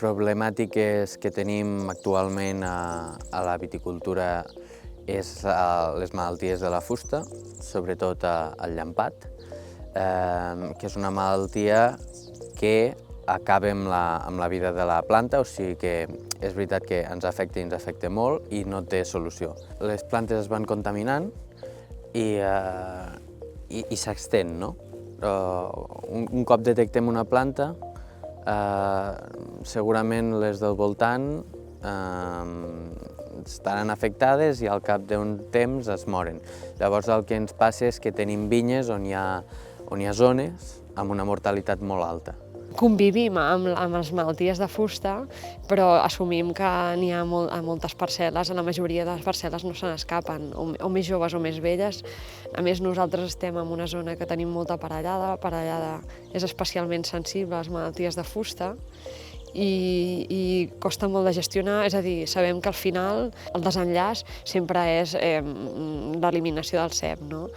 problemàtiques que tenim actualment a la viticultura és les malalties de la fusta, sobretot el llampat, que és una malaltia que acaba amb la vida de la planta, o sigui que és veritat que ens afecta i ens afecta molt i no té solució. Les plantes es van contaminant i s'extén, no? Un cop detectem una planta, segurament les del voltant estaran afectades i al cap d'un temps es moren. Llavors el que ens passa és que tenim vinyes on hi ha zones amb una mortalitat molt alta. Convivim amb les malalties de fusta, però assumim que n'hi ha moltes parcel·les, a la majoria de les parcel·les no se n'escapen, o més joves o més velles. A més, nosaltres estem en una zona que tenim molta parellada, la parellada és especialment sensible a les malalties de fusta, i costa molt de gestionar, és a dir, sabem que al final el desenllaç sempre és l'eliminació del cep, no?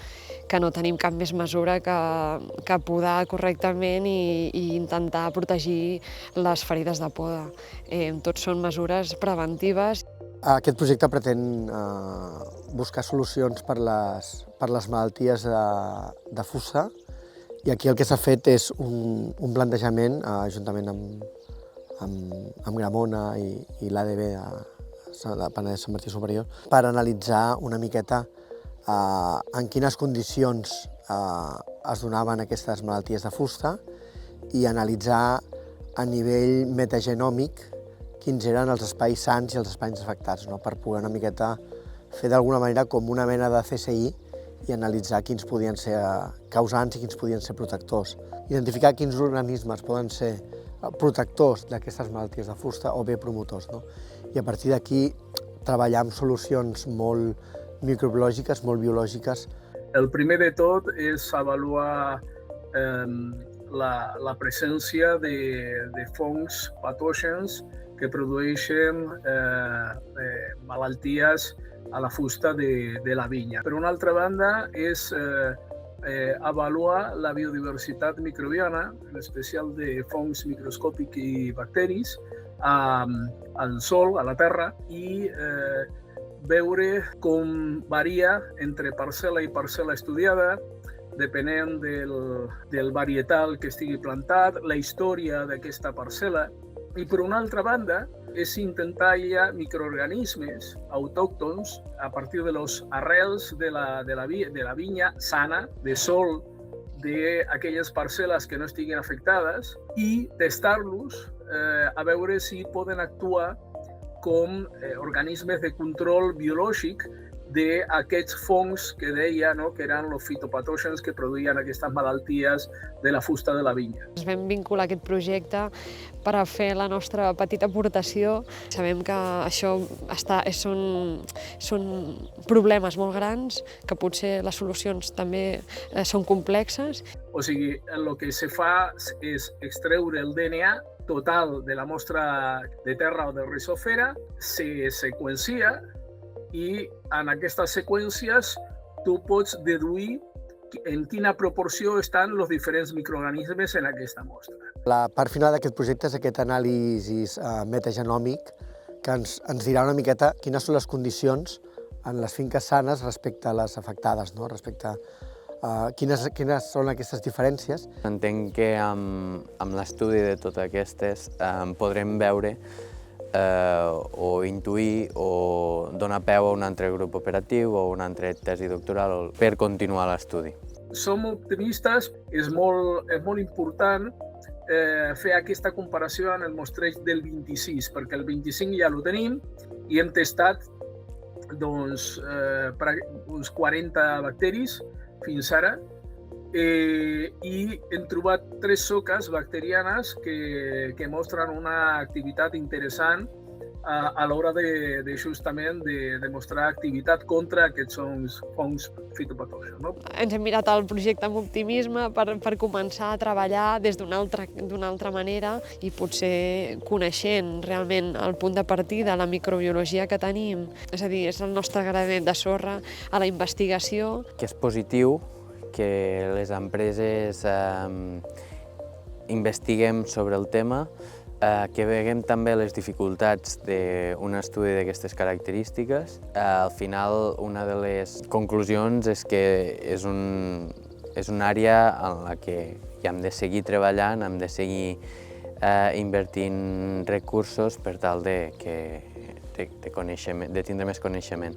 Que no tenim cap més mesura que podar correctament i intentar protegir les ferides de poda. Tot són mesures preventives. Aquest projecte pretén buscar solucions per les malalties de fusta, i aquí el que s'ha fet és un plantejament, juntament amb Gramona i l'ADB de Penedès Sant Martí Superior, per analitzar una miqueta en quines condicions es donaven aquestes malalties de fusta i analitzar a nivell metagenòmic quins eren els espais sans i els espais afectats, per poder una miqueta fer d'alguna manera com una mena de CSI i analitzar quins podien ser causants i quins podien ser protectors. Identificar quins organismes poden ser protectors d'aquestes malalties de fusta o bé promotors. I a partir d'aquí treballar amb solucions molt microbiològiques, molt biològiques. El primer de tot és avaluar la presència de fongs patògens que produeixen malalties a la fusta de la vinya. Per una altra banda, és avaluar la biodiversitat microbiana, en especial de fongs microscòpics i bacteris, al sòl, a la terra, i veure com varia entre parcel·la i parcel·la estudiada, depenent del varietal que estigui plantat, la història d'aquesta parcel·la. I per una altra banda, és intentar aïllar microorganismes autòctons a partir de les arrels de la vinya sana, de sol, d'aquelles parcel·les que no estiguin afectades, i testar-los a veure si poden actuar com organismes de control biològic d'aquests fongs que deia que eren els fitopatògens que produïen aquestes malalties de la fusta de la vinya. Ens vam vincular a aquest projecte per a fer la nostra petita aportació. Sabem que això són problemes molt grans, que potser les solucions també són complexes. O sigui, el que se fa és extreure el DNA total de la mostra de terra o de rizofera, se seqüencia i en aquestes seqüències tu pots deduir en quina proporció estan els diferents microorganismes en aquesta mostra. La part final d'aquest projecte és aquest anàlisi metagenòmic que ens dirà una miqueta quines són les condicions en les finques sanes respecte a les afectades, respecte a quines són aquestes diferències. Entenc que amb l'estudi de totes aquestes podrem veure o intuir o donar peu a un altre grup operatiu o una altra tesi doctoral per continuar l'estudi. Som optimistes, és molt important fer aquesta comparació en el mostreig del 26, perquè el 25 ja el tenim i hem tastat uns 40 bacteris fins ara, i hem trobat 3 soques bacterianes que mostren una activitat interessant a l'hora justament de demostrar activitat contra aquests fongs fitopatògens. Ens hem mirat el projecte amb optimisme per començar a treballar des d'una altra manera i potser coneixent realment el punt de partida, la microbiologia que tenim. És a dir, és el nostre granet de sorra a la investigació. Que és positiu que les empreses investiguem sobre el tema, que veiem també les dificultats d'un estudi d'aquestes característiques. Al final, una de les conclusions és que és una àrea en la que hi hem de seguir treballant, hem de seguir invertint recursos per tal de tindre més coneixement.